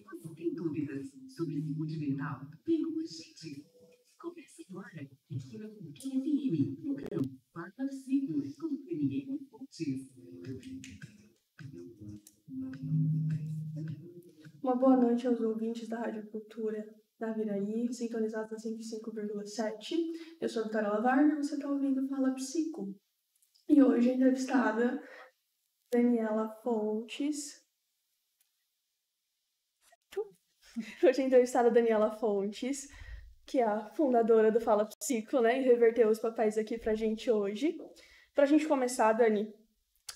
Você tem dúvidas sobre saúde mental? Vem com a gente. Começa agora. Aqui na Cultura FM. Programa Fala Psico com Daniela Fontes. Uma boa noite aos ouvintes da Rádio Cultura da Viraí, sintonizados na 105,7. Eu sou a Vitória Lavarna e você está ouvindo Fala Psico. E hoje a entrevistada Daniela Fontes. Hoje a entrevistada Daniela Fontes, que é a fundadora do Fala Psico, né? E reverteu os papéis aqui pra gente hoje. Pra gente começar, Dani,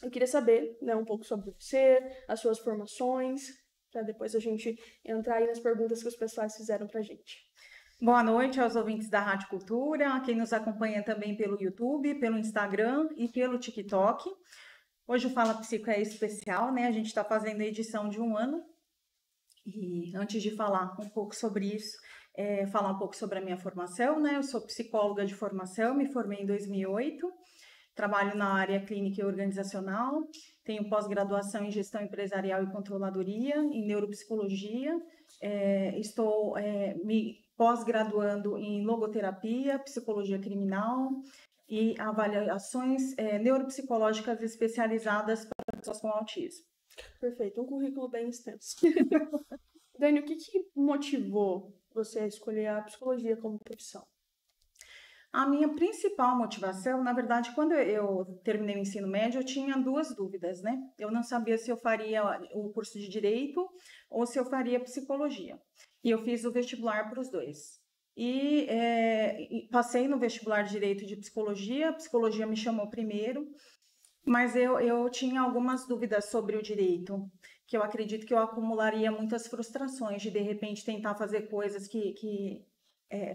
eu queria saber, né, um pouco sobre você, as suas formações, para depois a gente entrar aí nas perguntas que os pessoais fizeram pra gente. Boa noite aos ouvintes da Rádio Cultura, a quem nos acompanha também pelo YouTube, pelo Instagram e pelo TikTok. Hoje o Fala Psico é especial, né? A gente está fazendo a edição de 1 ano. E antes de falar um pouco sobre isso, falar um pouco sobre a minha formação, né? Eu sou psicóloga de formação, me formei em 2008, trabalho na área clínica e organizacional, tenho pós-graduação em gestão empresarial e controladoria, em neuropsicologia, estou me pós-graduando em logoterapia, psicologia criminal e avaliações neuropsicológicas especializadas para pessoas com autismo. Perfeito, um currículo bem extenso. Dani, o que motivou você a escolher a psicologia como profissão? A minha principal motivação, na verdade, quando eu terminei o ensino médio, eu tinha 2 dúvidas, né? Eu não sabia se eu faria o curso de Direito ou se eu faria Psicologia. E eu fiz o vestibular para os 2. E passei no vestibular de Direito e de Psicologia, a Psicologia me chamou primeiro, mas eu tinha algumas dúvidas sobre o Direito, que eu acredito que eu acumularia muitas frustrações de repente, tentar fazer coisas que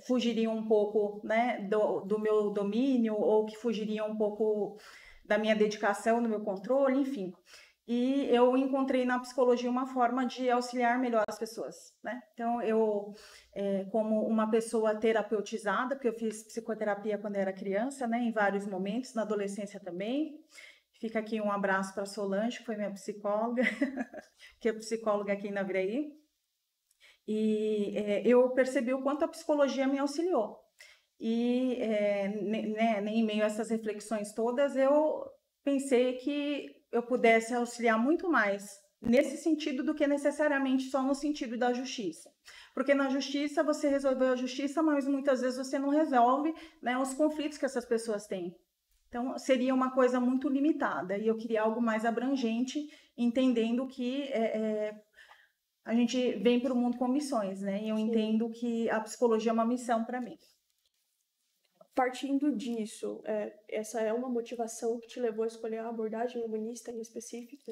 fugiriam um pouco, né, do meu domínio, ou que fugiriam um pouco da minha dedicação, do meu controle, enfim. E eu encontrei na psicologia uma forma de auxiliar melhor as pessoas, né? Então, eu, como uma pessoa terapeutizada, porque eu fiz psicoterapia quando era criança, né, em vários momentos, na adolescência também. Fica aqui um abraço para a Solange, que foi minha psicóloga, que é psicóloga aqui na Viraí. E eu percebi o quanto a psicologia me auxiliou. E em meio a essas reflexões todas, eu pensei que eu pudesse auxiliar muito mais nesse sentido do que necessariamente só no sentido da justiça. Porque na justiça você resolveu a justiça, mas muitas vezes você não resolve, né, os conflitos que essas pessoas têm. Então, seria uma coisa muito limitada, e eu queria algo mais abrangente, entendendo que a gente vem para o mundo com missões, né? E eu entendo que a psicologia é uma missão para mim. Partindo disso, essa é uma motivação que te levou a escolher a abordagem humanista em específico?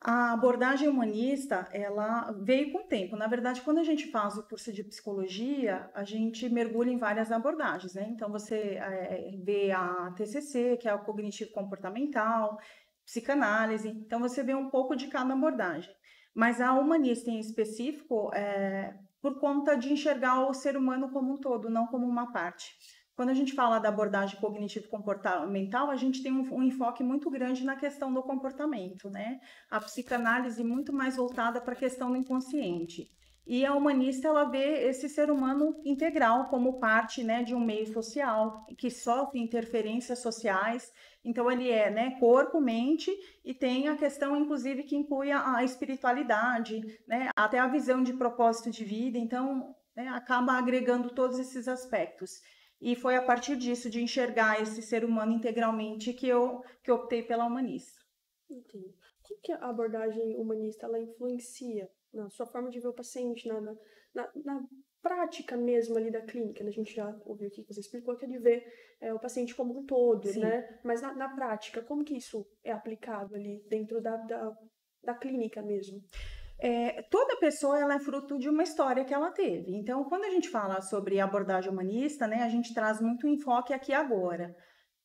A abordagem humanista, ela veio com o tempo. Na verdade, quando a gente faz o curso de psicologia, a gente mergulha em várias abordagens, né? Então, você vê a TCC, que é o cognitivo comportamental, psicanálise. Então, você vê um pouco de cada abordagem. Mas a humanista em específico, por conta de enxergar o ser humano como um todo, não como uma parte. Quando a gente fala da abordagem cognitivo-comportamental, a gente tem um enfoque muito grande na questão do comportamento, né? A psicanálise muito mais voltada para a questão do inconsciente. E a humanista, ela vê esse ser humano integral como parte, né, de um meio social, que sofre interferências sociais. Então, ele é, né, corpo, mente, e tem a questão, inclusive, que inclui a espiritualidade, né, até a visão de propósito de vida. Então, né, acaba agregando todos esses aspectos. E foi a partir disso, de enxergar esse ser humano integralmente, que eu optei pela humanista. Entendi. Como que a abordagem humanista ela influencia na sua forma de ver o paciente, na prática mesmo ali da clínica? A gente já ouviu aqui que você explicou que é de ver o paciente como um todo, Sim. né? Mas na prática, como que isso é aplicado ali dentro da clínica mesmo? Toda pessoa ela é fruto de uma história que ela teve. Então, quando a gente fala sobre abordagem humanista, né, a gente traz muito enfoque aqui e agora.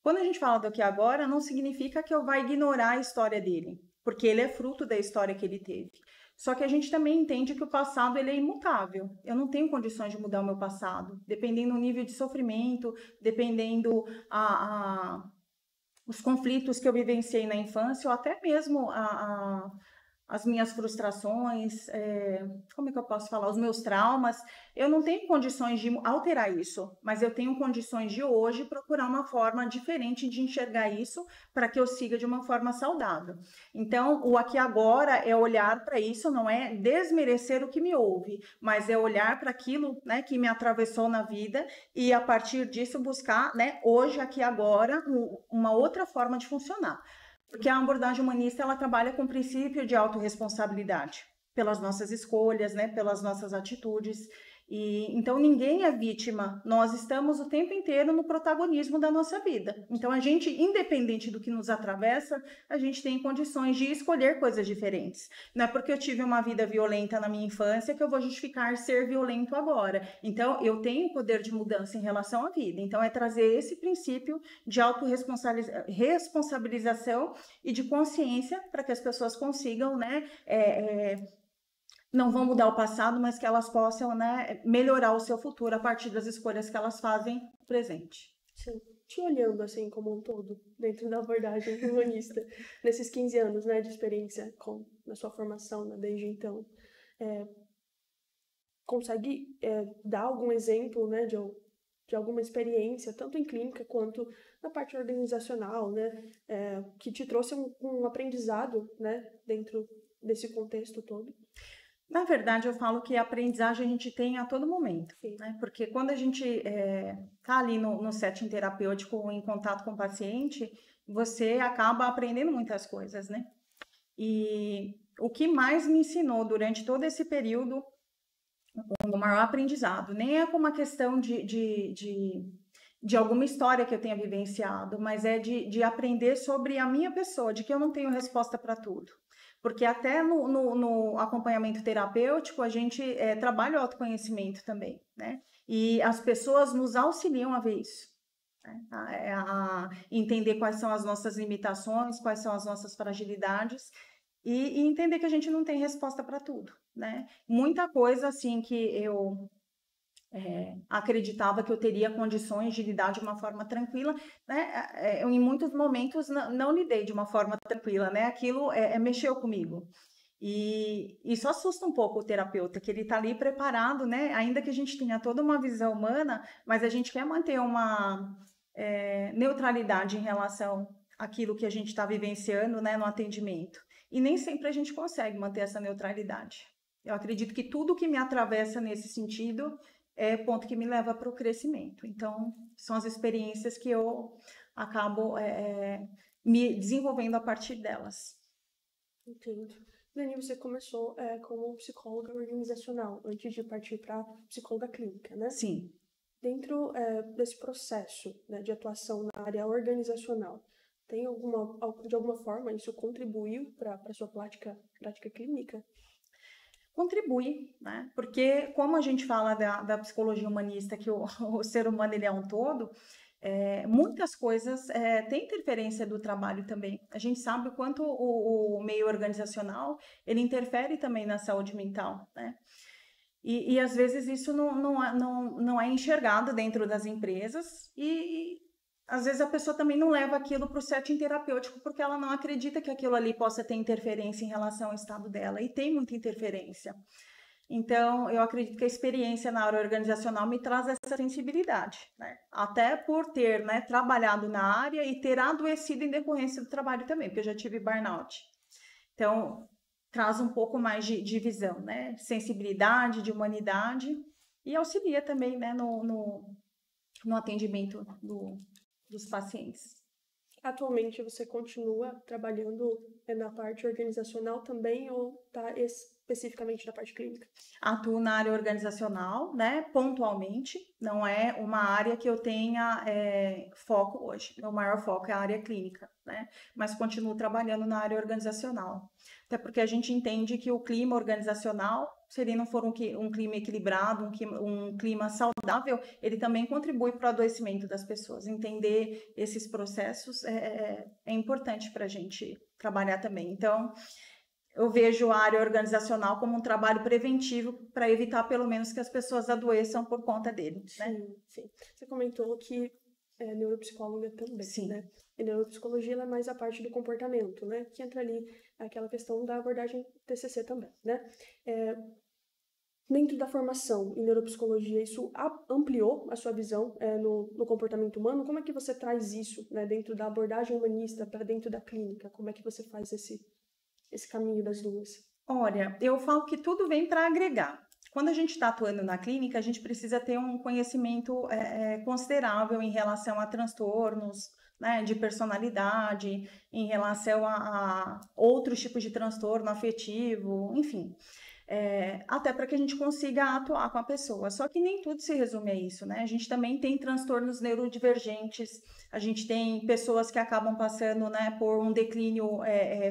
Quando a gente fala do aqui e agora, não significa que eu vá ignorar a história dele, porque ele é fruto da história que ele teve. Só que a gente também entende que o passado ele é imutável. Eu não tenho condições de mudar o meu passado, dependendo do nível de sofrimento, dependendo os conflitos que eu vivenciei na infância, ou até mesmo as minhas frustrações, como é que eu posso falar? Os meus traumas. Eu não tenho condições de alterar isso, mas eu tenho condições de hoje procurar uma forma diferente de enxergar isso para que eu siga de uma forma saudável. Então, o aqui agora é olhar para isso, não é desmerecer o que me houve, mas é olhar para aquilo, né, que me atravessou na vida e a partir disso buscar, né, hoje, aqui agora, uma outra forma de funcionar. Porque a abordagem humanista, ela trabalha com o princípio de autorresponsabilidade pelas nossas escolhas, né, pelas nossas atitudes. E então ninguém é vítima, nós estamos o tempo inteiro no protagonismo da nossa vida. Então a gente, independente do que nos atravessa, a gente tem condições de escolher coisas diferentes. Não é porque eu tive uma vida violenta na minha infância que eu vou justificar ser violento agora. Então eu tenho poder de mudança em relação à vida. Então é trazer esse princípio de autorresponsabilização e de consciência para que as pessoas consigam, né, não vão mudar o passado, mas que elas possam, né, melhorar o seu futuro a partir das escolhas que elas fazem no presente. Sim. Te olhando assim como um todo, dentro da abordagem humanista, nesses 15 anos, né, de experiência na sua formação, né, desde então, consegue dar algum exemplo, né, de alguma experiência, tanto em clínica quanto na parte organizacional, né, que te trouxe um aprendizado, né, dentro desse contexto todo? Na verdade, eu falo que a aprendizagem a gente tem a todo momento, né? Porque quando a gente está ali no setting terapêutico, em contato com o paciente, você acaba aprendendo muitas coisas, né? E o que mais me ensinou durante todo esse período, o maior aprendizado, nem é como uma questão de alguma história que eu tenha vivenciado, mas é de aprender sobre a minha pessoa, de que eu não tenho resposta para tudo. Porque até no acompanhamento terapêutico, a gente trabalha o autoconhecimento também, né? E as pessoas nos auxiliam a ver isso, né? A entender quais são as nossas limitações, quais são as nossas fragilidades e entender que a gente não tem resposta para tudo, né? Muita coisa, assim, que eu acreditava que eu teria condições de lidar de uma forma tranquila, né? Eu, em muitos momentos, não lidei de uma forma tranquila, né? Aquilo mexeu comigo. E isso assusta um pouco o terapeuta, que ele está ali preparado, né? Ainda que a gente tenha toda uma visão humana, mas a gente quer manter uma neutralidade em relação àquilo que a gente está vivenciando, né, no atendimento. E nem sempre a gente consegue manter essa neutralidade. Eu acredito que tudo que me atravessa nesse sentido é ponto que me leva para o crescimento. Então, são as experiências que eu acabo me desenvolvendo a partir delas. Entendo. Dani, você começou como psicóloga organizacional, antes de partir para psicóloga clínica, né? Sim. Dentro desse processo, né, de atuação na área organizacional, tem de alguma forma isso contribuiu para a sua prática clínica? Contribui, né? Porque como a gente fala da psicologia humanista, que o ser humano ele é um todo, muitas coisas têm interferência do trabalho também. A gente sabe o quanto o meio organizacional ele interfere também na saúde mental, né? E às vezes isso não é enxergado dentro das empresas e às vezes a pessoa também não leva aquilo para o setting terapêutico porque ela não acredita que aquilo ali possa ter interferência em relação ao estado dela, e tem muita interferência. Então, eu acredito que a experiência na área organizacional me traz essa sensibilidade, né? Até por ter, né, trabalhado na área e ter adoecido em decorrência do trabalho também, porque eu já tive burnout. Então, traz um pouco mais de visão, né? Sensibilidade, de humanidade, e auxilia também, né, no atendimento dos pacientes. Atualmente você continua trabalhando na parte organizacional também ou está especificamente na parte clínica? Atuo na área organizacional, né, pontualmente, não é uma área que eu tenha foco hoje. Meu maior foco é a área clínica, né, mas continuo trabalhando na área organizacional. Até porque a gente entende que o clima organizacional, se ele não for um clima equilibrado, um clima saudável, ele também contribui para o adoecimento das pessoas. Entender esses processos é importante para a gente trabalhar também. Então, eu vejo a área organizacional como um trabalho preventivo para evitar, pelo menos, que as pessoas adoeçam por conta dele, né? Sim, sim. Você comentou que é neuropsicóloga também, Sim. né? E neuropsicologia ela é mais a parte do comportamento, né? Que entra ali aquela questão da abordagem TCC também, né? Dentro da formação em neuropsicologia, isso ampliou a sua visão no comportamento humano? Como é que você traz isso, né, dentro da abordagem humanista para dentro da clínica? Como é que você faz esse caminho das duas? Olha, eu falo que tudo vem para agregar. Quando a gente está atuando na clínica, a gente precisa ter um conhecimento considerável em relação a transtornos, né, de personalidade, em relação a outros tipos de transtorno afetivo, enfim. Até para que a gente consiga atuar com a pessoa. Só que nem tudo se resume a isso, né? A gente também tem transtornos neurodivergentes, a gente tem pessoas que acabam passando, né, por um declínio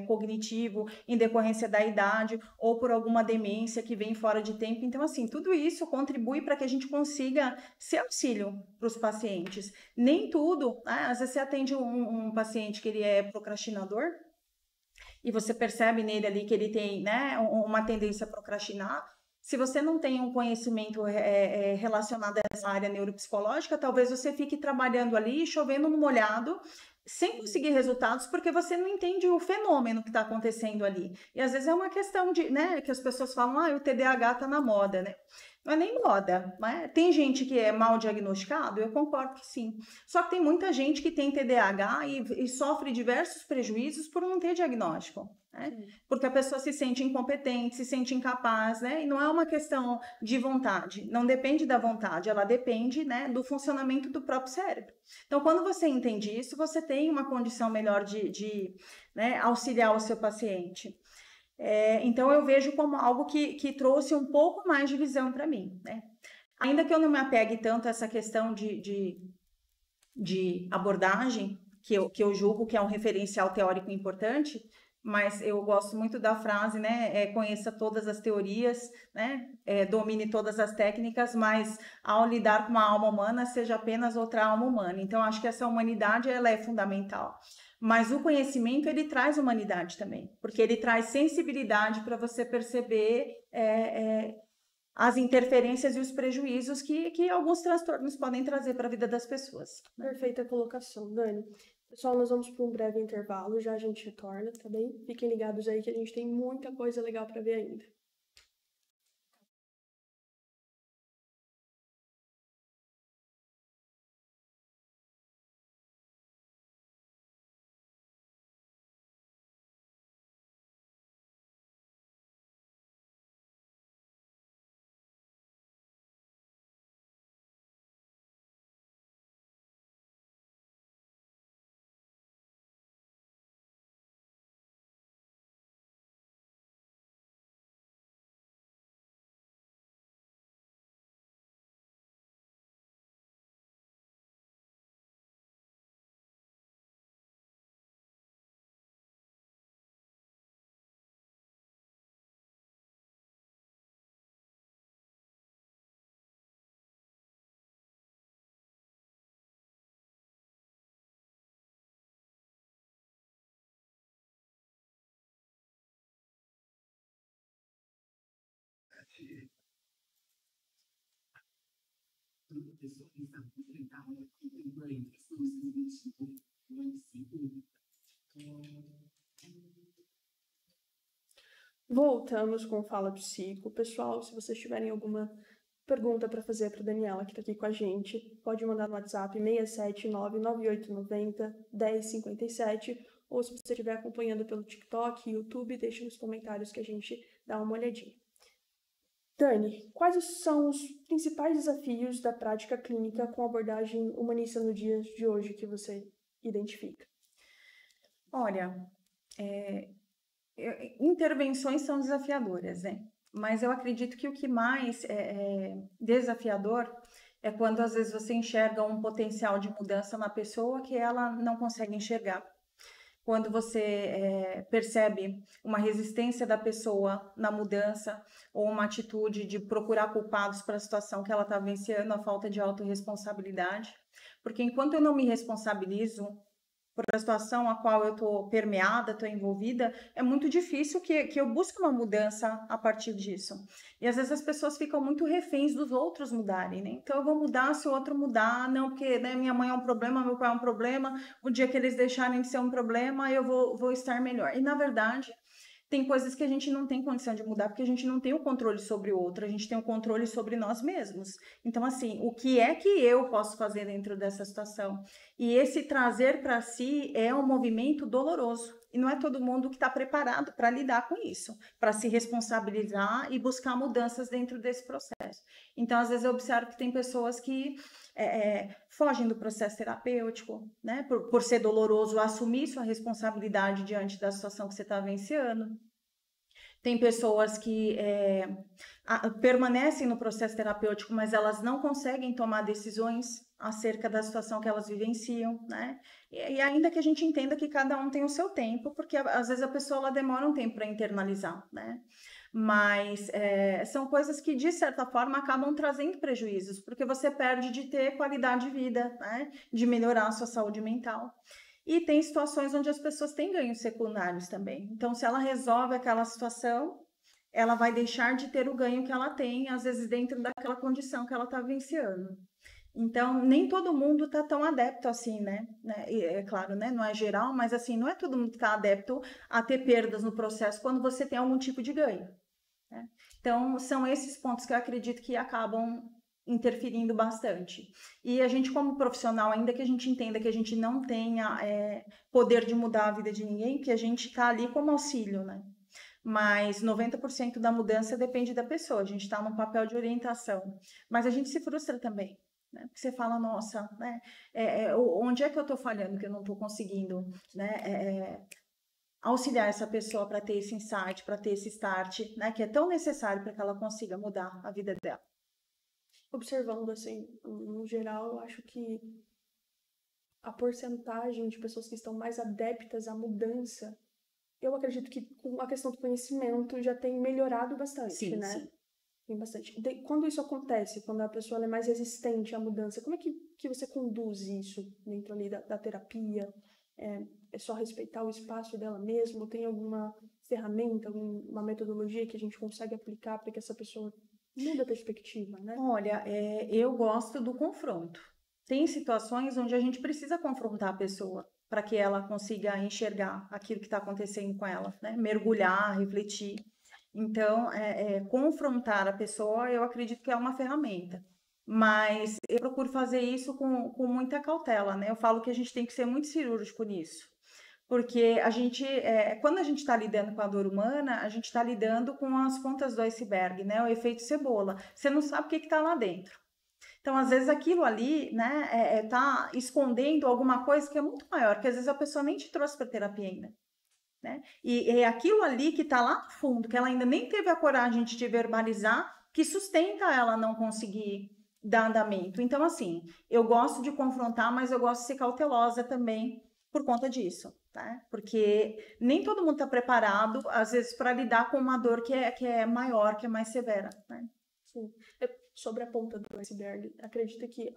cognitivo em decorrência da idade ou por alguma demência que vem fora de tempo. Então, assim, tudo isso contribui para que a gente consiga ser auxílio para os pacientes. Nem tudo, né? Às vezes você atende um paciente que ele é procrastinador, e você percebe nele ali que ele tem, né, uma tendência a procrastinar. Se você não tem um conhecimento relacionado a essa área neuropsicológica, talvez você fique trabalhando ali, chovendo no molhado, sem conseguir resultados, porque você não entende o fenômeno que está acontecendo ali. E às vezes é uma questão de, né, que as pessoas falam, o TDAH está na moda, né? Não é nem moda, né? Tem gente que é mal diagnosticado, eu concordo que sim. Só que tem muita gente que tem TDAH e sofre diversos prejuízos por não ter diagnóstico, né? Porque a pessoa se sente incompetente, se sente incapaz, né? E não é uma questão de vontade, não depende da vontade, ela depende, né, do funcionamento do próprio cérebro. Então, quando você entende isso, você tem uma condição melhor de né, auxiliar o seu paciente. Então, eu vejo como algo que trouxe um pouco mais de visão para mim, né? Ainda que eu não me apegue tanto a essa questão de abordagem, que eu julgo que é um referencial teórico importante, mas eu gosto muito da frase, né? Conheça todas as teorias, né? Domine todas as técnicas, mas ao lidar com uma alma humana, seja apenas outra alma humana. Então, acho que essa humanidade, ela é fundamental. Mas o conhecimento, ele traz humanidade também, porque ele traz sensibilidade para você perceber as interferências e os prejuízos que alguns transtornos podem trazer para a vida das pessoas. Perfeita colocação, Dani. Pessoal, nós vamos para um breve intervalo, já a gente retorna, tá bem? Fiquem ligados aí que a gente tem muita coisa legal para ver ainda. Voltamos com Fala Psico. Pessoal, se vocês tiverem alguma pergunta para fazer para a Daniela, que está aqui com a gente, pode mandar no WhatsApp 679-9890-1057, ou se você estiver acompanhando pelo TikTok, YouTube, deixe nos comentários que a gente dá uma olhadinha. Dani, quais são os principais desafios da prática clínica com abordagem humanista no dia de hoje que você identifica? Olha, intervenções são desafiadoras, né? Mas eu acredito que o que mais é desafiador é quando às vezes você enxerga um potencial de mudança na pessoa que ela não consegue enxergar. Quando você percebe uma resistência da pessoa na mudança ou uma atitude de procurar culpados para a situação que ela está vivenciando, a falta de autorresponsabilidade. Porque enquanto eu não me responsabilizo por a situação a qual eu estou permeada, estou envolvida, é muito difícil que eu busque uma mudança a partir disso. E às vezes as pessoas ficam muito reféns dos outros mudarem, né? Então eu vou mudar se o outro mudar, não, porque né, minha mãe é um problema, meu pai é um problema, o dia que eles deixarem de ser um problema, eu vou estar melhor. E na verdade, tem coisas que a gente não tem condição de mudar, porque a gente não tem o controle sobre o outro, a gente tem o controle sobre nós mesmos. Então, assim, o que é que eu posso fazer dentro dessa situação? E esse trazer para si é um movimento doloroso. E não é todo mundo que está preparado para lidar com isso, para se responsabilizar e buscar mudanças dentro desse processo. Então, às vezes, eu observo que tem pessoas que fogem do processo terapêutico, né? Por ser doloroso assumir sua responsabilidade diante da situação que você está vivenciando. Tem pessoas que permanecem no processo terapêutico, mas elas não conseguem tomar decisões acerca da situação que elas vivenciam, né? E ainda que a gente entenda que cada um tem o seu tempo, porque às vezes a pessoa ela demora um tempo para internalizar, né? Mas são coisas que, de certa forma, acabam trazendo prejuízos, porque você perde de ter qualidade de vida, né? De melhorar a sua saúde mental. E tem situações onde as pessoas têm ganhos secundários também. Então, se ela resolve aquela situação, ela vai deixar de ter o ganho que ela tem, às vezes dentro daquela condição que ela está vivenciando. Então, nem todo mundo está tão adepto assim, né? E, é claro, né? Não é geral, mas assim, não é todo mundo que está adepto a ter perdas no processo quando você tem algum tipo de ganho, né? Então, são esses pontos que eu acredito que acabam interferindo bastante. E a gente, como profissional, ainda que a gente entenda que a gente não tenha poder de mudar a vida de ninguém, que a gente está ali como auxílio, né? Mas 90% da mudança depende da pessoa, a gente está num papel de orientação. Mas a gente se frustra também, né? Porque você fala, nossa, né? Onde é que eu estou falhando, que eu não estou conseguindo, né? Auxiliar essa pessoa para ter esse insight, para ter esse start, né? Que é tão necessário para que ela consiga mudar a vida dela. Observando, assim, no geral, eu acho que a porcentagem de pessoas que estão mais adeptas à mudança, eu acredito que com a questão do conhecimento já tem melhorado bastante, Sim, né? sim. Tem bastante. Quando isso acontece, quando a pessoa é mais resistente à mudança, como é que você conduz isso dentro ali da terapia? É só respeitar o espaço dela mesmo? Tem alguma ferramenta, alguma metodologia que a gente consegue aplicar para que essa pessoa mude a perspectiva, né? Olha, eu gosto do confronto. Tem situações onde a gente precisa confrontar a pessoa para que ela consiga enxergar aquilo que está acontecendo com ela, né? Mergulhar, refletir. Então, confrontar a pessoa, eu acredito que é uma ferramenta. Mas eu procuro fazer isso com muita cautela, né? Eu falo que a gente tem que ser muito cirúrgico nisso. Porque a gente, quando a gente está lidando com a dor humana, a gente está lidando com as pontas do iceberg, né? O efeito cebola. Você não sabe o que está lá dentro. Então, às vezes, aquilo ali, né, tá escondendo alguma coisa que é muito maior, que às vezes a pessoa nem te trouxe para terapia ainda, né? E é aquilo ali que está lá no fundo, que ela ainda nem teve a coragem de te verbalizar, que sustenta ela não conseguir dar andamento. Então, assim, eu gosto de confrontar, mas eu gosto de ser cautelosa também por conta disso, né? Porque nem todo mundo está preparado, às vezes, para lidar com uma dor que é maior, que é mais severa, né? Sim. Sobre a ponta do iceberg, acredito que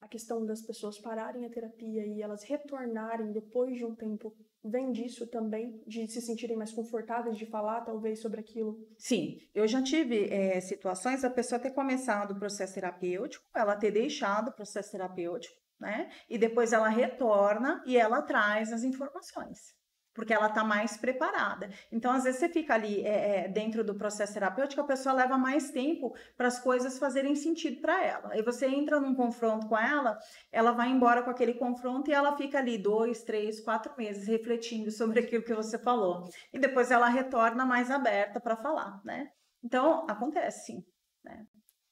a questão das pessoas pararem a terapia e elas retornarem depois de um tempo vem disso também, de se sentirem mais confortáveis de falar, talvez, sobre aquilo? Sim, eu já tive situações da pessoa ter começado o processo terapêutico, ela ter deixado o processo terapêutico, né? E depois ela retorna e ela traz as informações, porque ela está mais preparada. Então, às vezes, você fica ali dentro do processo terapêutico, a pessoa leva mais tempo para as coisas fazerem sentido para ela. Aí você entra num confronto com ela vai embora com aquele confronto e ela fica ali 2, 3, 4 meses refletindo sobre aquilo que você falou. E depois ela retorna mais aberta para falar, né? Então, acontece, sim, né?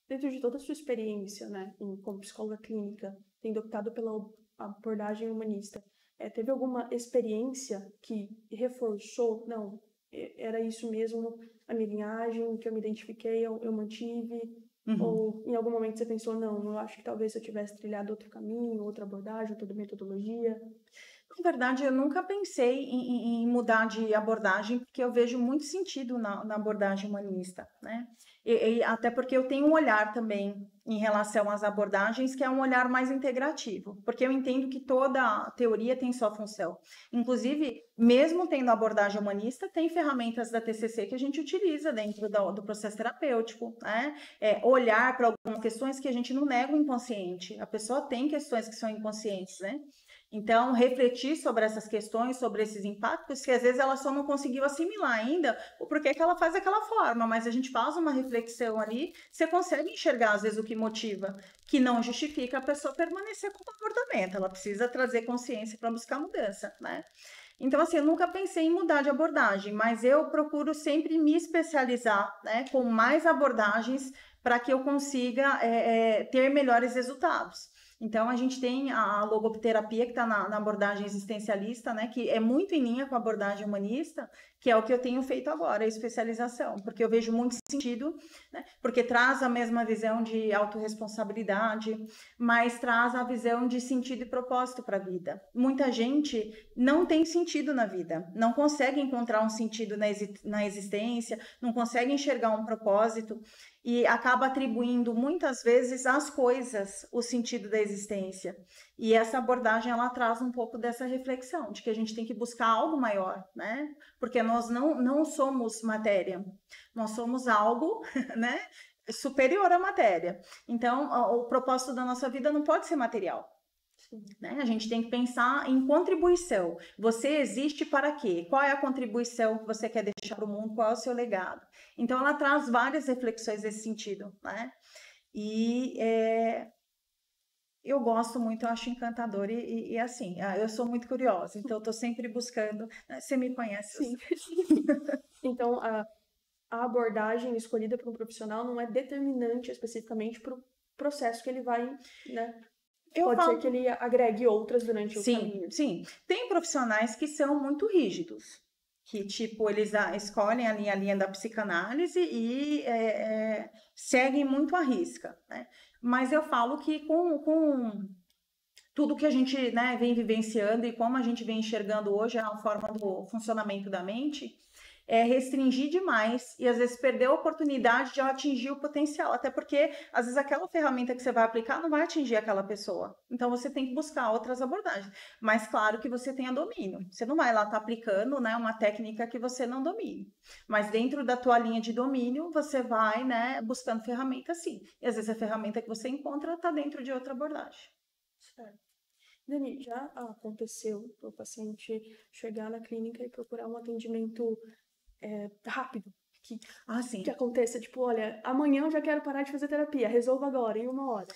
Dentro de toda a sua experiência, né, como psicóloga clínica, tendo optado pela abordagem humanista, teve alguma experiência que reforçou, não, era isso mesmo, a minha linhagem, que eu me identifiquei, eu mantive? Uhum. Ou em algum momento você pensou, não, eu acho que talvez se eu tivesse trilhado outro caminho, outra abordagem, outra metodologia? Na verdade, eu nunca pensei em mudar de abordagem, porque eu vejo muito sentido na abordagem humanista, né? E até porque eu tenho um olhar também em relação às abordagens, que é um olhar mais integrativo, porque eu entendo que toda teoria tem sua função. Inclusive, mesmo tendo a abordagem humanista, tem ferramentas da TCC que a gente utiliza dentro do processo terapêutico, né? Olhar para algumas questões que a gente não nega o inconsciente. A pessoa tem questões que são inconscientes, né? Então, refletir sobre essas questões, sobre esses impactos, que às vezes ela só não conseguiu assimilar ainda o porquê que ela faz daquela forma, mas a gente faz uma reflexão ali, você consegue enxergar às vezes o que motiva, que não justifica a pessoa permanecer com o comportamento, ela precisa trazer consciência para buscar mudança, né? Então, assim, eu nunca pensei em mudar de abordagem, mas eu procuro sempre me especializar, né, com mais abordagens para que eu consiga ter melhores resultados. Então, a gente tem a logoterapia que está na abordagem existencialista, né, que é muito em linha com a abordagem humanista, que é o que eu tenho feito agora, a especialização, porque eu vejo muito sentido, né, porque traz a mesma visão de autorresponsabilidade, mas traz a visão de sentido e propósito para a vida. Muita gente não tem sentido na vida, não consegue encontrar um sentido na existência, não consegue enxergar um propósito, e acaba atribuindo muitas vezes às coisas o sentido da existência. E essa abordagem ela traz um pouco dessa reflexão de que a gente tem que buscar algo maior, né? Porque nós não somos matéria, nós somos algo, né, superior à matéria. Então, o propósito da nossa vida não pode ser material. Né? A gente tem que pensar em contribuição. Você existe para quê? Qual é a contribuição que você quer deixar para o mundo? Qual é o seu legado? Então, ela traz várias reflexões nesse sentido, né? E eu gosto muito, eu acho encantador e assim, eu sou muito curiosa, então eu estou sempre buscando, né? Você me conhece. Sim. Então, a abordagem escolhida por um profissional não é determinante especificamente para o processo que ele vai, né? Pode ser que ele agregue outras durante o caminho. Sim, tem profissionais que são muito rígidos, que tipo, eles escolhem ali a linha da psicanálise e seguem muito à risca, né? Mas eu falo que com tudo que a gente, né, vem vivenciando e como a gente vem enxergando hoje a forma do funcionamento da mente, restringir demais e às vezes perder a oportunidade de atingir o potencial, até porque às vezes aquela ferramenta que você vai aplicar não vai atingir aquela pessoa, então você tem que buscar outras abordagens, mas claro que você tenha domínio, você não vai lá estar aplicando, né, uma técnica que você não domine, mas dentro da tua linha de domínio você vai, né, buscando ferramentas sim, e às vezes a ferramenta que você encontra está dentro de outra abordagem. Certo. Dani, já aconteceu o paciente chegar na clínica e procurar um atendimento rápido, que aconteça, tipo, olha, amanhã eu já quero parar de fazer terapia, resolva agora, em 1 hora.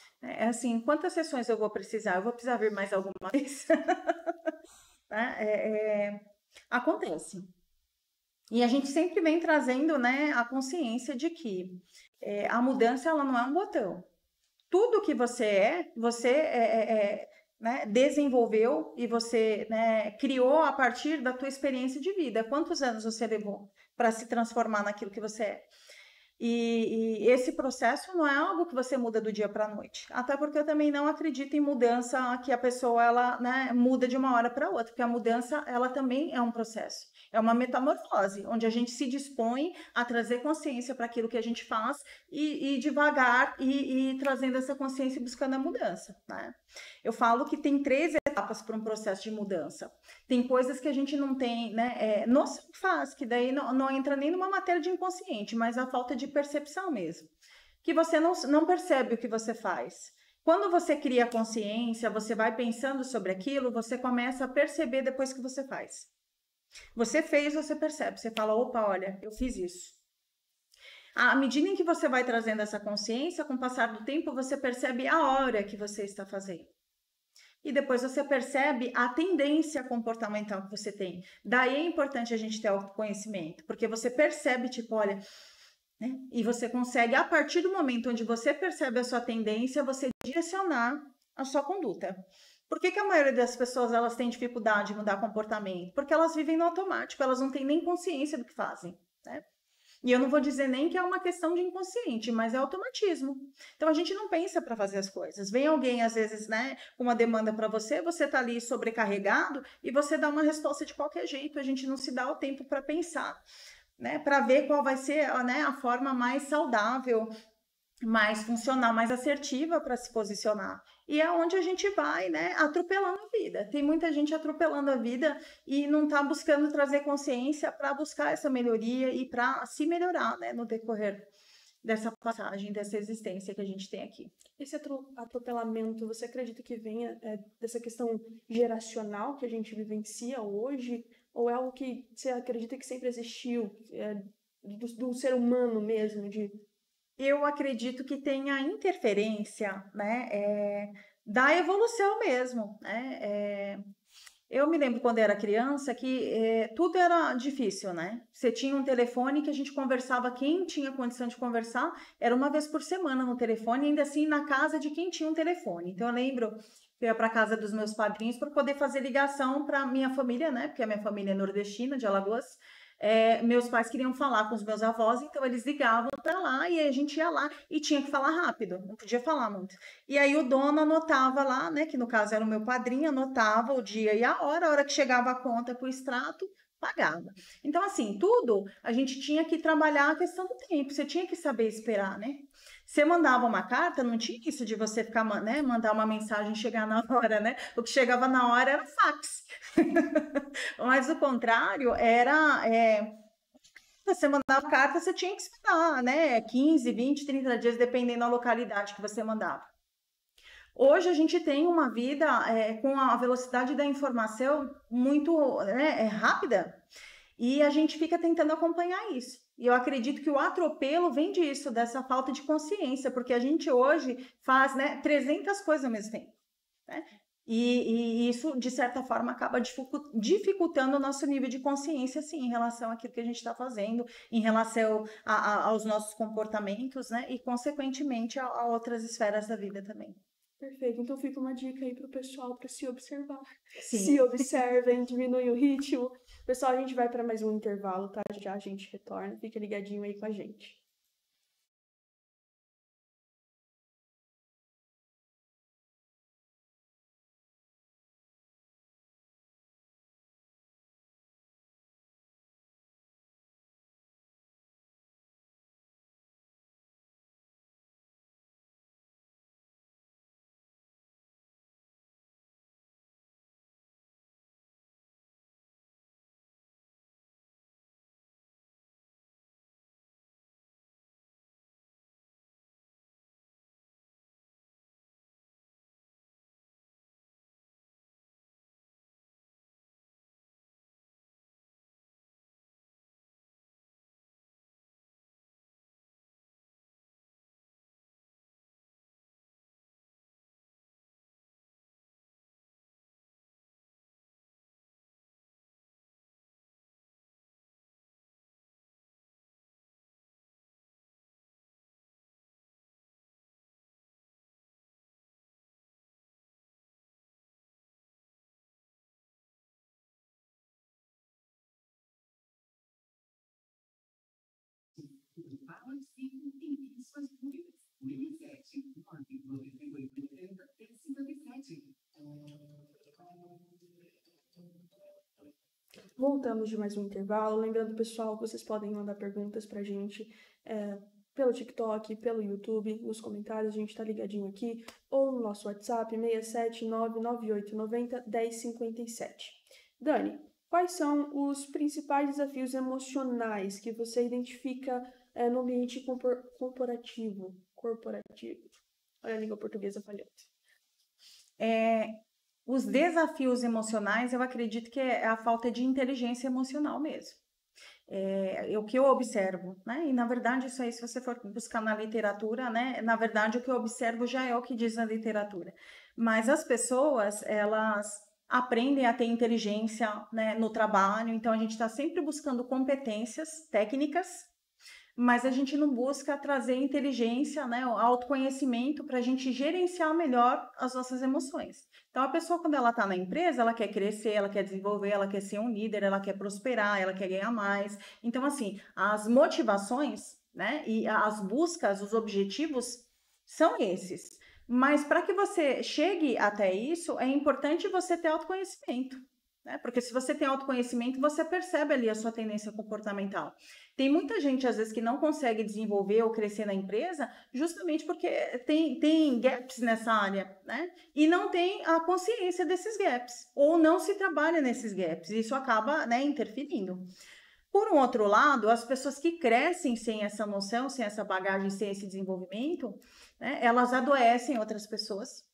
Assim, quantas sessões eu vou precisar? Eu vou precisar vir mais alguma vez? Acontece. E a gente sempre vem trazendo, né, a consciência de que a mudança ela não é um botão. Tudo que você né, desenvolveu e você, né, criou a partir da tua experiência de vida. Quantos anos você levou para se transformar naquilo que você é? E esse processo não é algo que você muda do dia para a noite. Até porque eu também não acredito em mudança que a pessoa ela, né, muda de uma hora para outra, porque a mudança ela também é um processo. É uma metamorfose, onde a gente se dispõe a trazer consciência para aquilo que a gente faz e devagar e trazendo essa consciência e buscando a mudança, né? Eu falo que tem 3 etapas para um processo de mudança. Tem coisas que a gente não tem, né, noção que faz, que daí não entra nem numa matéria de inconsciente, mas a falta de percepção mesmo. Que você não percebe o que você faz. Quando você cria consciência, você vai pensando sobre aquilo, você começa a perceber depois que você faz. Você fez, você percebe, você fala, opa, olha, eu fiz isso. À medida em que você vai trazendo essa consciência, com o passar do tempo, você percebe a hora que você está fazendo. E depois você percebe a tendência comportamental que você tem. Daí é importante a gente ter autoconhecimento, porque você percebe, tipo, olha, né? E você consegue, a partir do momento onde você percebe a sua tendência, você direcionar a sua conduta. Por que a maioria das pessoas elas têm dificuldade de mudar comportamento? Porque elas vivem no automático, elas não têm nem consciência do que fazem, né? E eu não vou dizer nem que é uma questão de inconsciente, mas é automatismo. Então a gente não pensa para fazer as coisas. Vem alguém, às vezes, né, com uma demanda para você tá ali sobrecarregado e você dá uma resposta de qualquer jeito, a gente não se dá o tempo para pensar, né, para ver qual vai ser, né, a forma mais saudável, mais funcional, mais assertiva para se posicionar. E é onde a gente vai, né, atropelando a vida. Tem muita gente atropelando a vida e não está buscando trazer consciência para buscar essa melhoria e para se melhorar, né, no decorrer dessa passagem, dessa existência que a gente tem aqui. Esse atropelamento, você acredita que venha dessa questão geracional que a gente vivencia hoje? Ou é algo que você acredita que sempre existiu, do ser humano mesmo? Eu acredito que tem a interferência, né, da evolução mesmo, né? Eu me lembro quando era criança que tudo era difícil, né? Você tinha um telefone que a gente conversava, quem tinha condição de conversar, era uma vez por semana no telefone, ainda assim na casa de quem tinha um telefone. Então eu lembro que eu ia para casa dos meus padrinhos para poder fazer ligação para minha família, né? Porque a minha família é nordestina, de Alagoas. Meus pais queriam falar com os meus avós, então eles ligavam para lá e a gente ia lá e tinha que falar rápido, não podia falar muito. E aí o dono anotava lá, né, que no caso era o meu padrinho, anotava o dia e a hora que chegava a conta com o extrato, pagava. Então, assim, tudo a gente tinha que trabalhar a questão do tempo, você tinha que saber esperar, né? Você mandava uma carta, não tinha isso de você ficar, né, mandar uma mensagem e chegar na hora, né? O que chegava na hora era fax. Mas o contrário era... você mandava carta, você tinha que esperar, né? 15, 20, 30 dias, dependendo da localidade que você mandava. Hoje a gente tem uma vida com a velocidade da informação muito rápida e a gente fica tentando acompanhar isso. E eu acredito que o atropelo vem disso, dessa falta de consciência, porque a gente hoje faz 300 coisas ao mesmo tempo, né? E isso, de certa forma, acaba dificultando o nosso nível de consciência, sim, em relação àquilo que a gente está fazendo, em relação aos nossos comportamentos, né? E, consequentemente, a outras esferas da vida também. Perfeito. Então fica uma dica aí pro pessoal para se observar. Sim. Se observem, diminui o ritmo. Pessoal, a gente vai para mais um intervalo, tá? Já a gente retorna. Fica ligadinho aí com a gente. Fala Psico tem suas dúvidas. 67 99880 357. Voltamos de mais um intervalo. Lembrando, pessoal, que vocês podem mandar perguntas pra gente pelo TikTok, pelo YouTube, nos comentários, a gente tá ligadinho aqui, ou no nosso WhatsApp, 67998901057. Dani, quais são os principais desafios emocionais que você identifica no ambiente corporativo? Olha a língua portuguesa falhando. Os desafios emocionais, eu acredito que é a falta de inteligência emocional mesmo. O que eu observo, né? E na verdade isso aí, se você for buscar na literatura, né? Na verdade o que eu observo já é o que diz a literatura. Mas as pessoas, elas aprendem a ter inteligência, né, no trabalho, então a gente está sempre buscando competências técnicas, mas a gente não busca trazer inteligência, né, autoconhecimento para a gente gerenciar melhor as nossas emoções. Então, a pessoa, quando ela está na empresa, ela quer crescer, ela quer desenvolver, ela quer ser um líder, ela quer prosperar, ela quer ganhar mais. Então, assim, as motivações, né, e as buscas, os objetivos são esses. Mas para que você chegue até isso, é importante você ter autoconhecimento. Porque se você tem autoconhecimento, você percebe ali a sua tendência comportamental. Tem muita gente, às vezes, que não consegue desenvolver ou crescer na empresa justamente porque tem gaps nessa área, né? E não tem a consciência desses gaps, ou não se trabalha nesses gaps. Isso acaba, né, interferindo. Por um outro lado, as pessoas que crescem sem essa noção, sem essa bagagem, sem esse desenvolvimento, né, elas adoecem outras pessoas.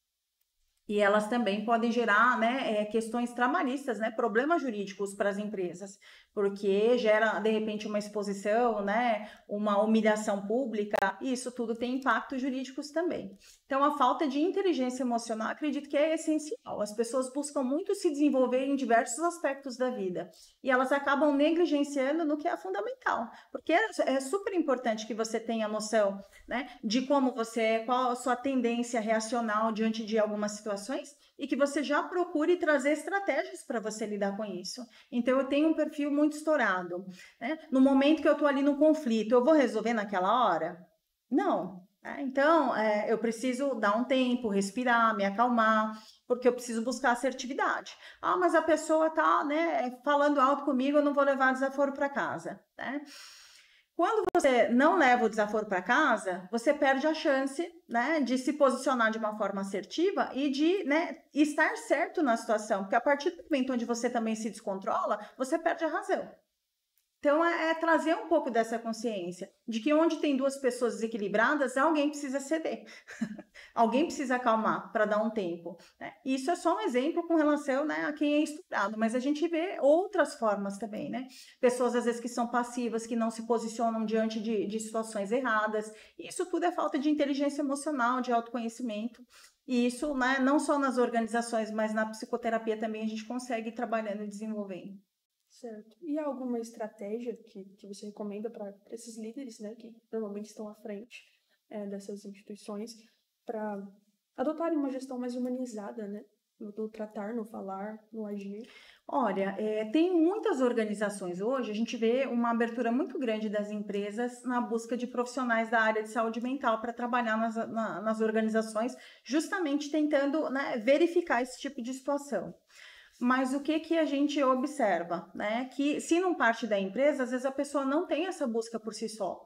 E elas também podem gerar, né, questões trabalhistas, né, problemas jurídicos para as empresas, porque gera, de repente, uma exposição, né, uma humilhação pública, e isso tudo tem impactos jurídicos também. Então, a falta de inteligência emocional, acredito que é essencial. As pessoas buscam muito se desenvolver em diversos aspectos da vida, e elas acabam negligenciando no que é fundamental, porque é super importante que você tenha noção, né, de como você é, qual a sua tendência reacional diante de algumas situações, e que você já procure trazer estratégias para você lidar com isso. Então, eu tenho um perfil muito estourado, né? No momento que eu estou ali no conflito, eu vou resolver naquela hora? Não. Então, eu preciso dar um tempo, respirar, me acalmar, porque eu preciso buscar assertividade. Ah, mas a pessoa está, né, falando alto comigo, eu não vou levar desaforo para casa, né? Quando você não leva o desaforo para casa, você perde a chance, né, de se posicionar de uma forma assertiva e de, né, estar certo na situação, porque a partir do momento onde você também se descontrola, você perde a razão. Então, trazer um pouco dessa consciência de que onde tem duas pessoas desequilibradas, alguém precisa ceder. Alguém precisa acalmar para dar um tempo, né? Isso é só um exemplo com relação, né, a quem é estudado, mas a gente vê outras formas também, né? Pessoas, às vezes, que são passivas, que não se posicionam diante de situações erradas. Isso tudo é falta de inteligência emocional, de autoconhecimento. E isso, né, não só nas organizações, mas na psicoterapia também a gente consegue ir trabalhando e desenvolvendo. Certo. E há alguma estratégia que você recomenda para esses líderes, né, que normalmente estão à frente dessas instituições, para adotarem uma gestão mais humanizada, né, no tratar, no falar, no agir? Olha, tem muitas organizações hoje, a gente vê uma abertura muito grande das empresas na busca de profissionais da área de saúde mental para trabalhar nas organizações, justamente tentando, né, verificar esse tipo de situação. Mas o que a gente observa, né? Que se não parte da empresa, às vezes a pessoa não tem essa busca por si só.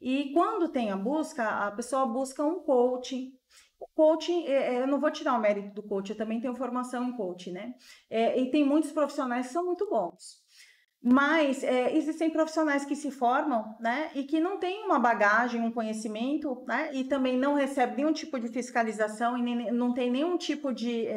E quando tem a busca, a pessoa busca um coaching. O coaching, eu não vou tirar o mérito do coaching, eu também tenho formação em coaching, né? E tem muitos profissionais que são muito bons. Mas existem profissionais que se formam, né, e que não têm uma bagagem, um conhecimento, né, e também não recebem nenhum tipo de fiscalização e não tem nenhum tipo de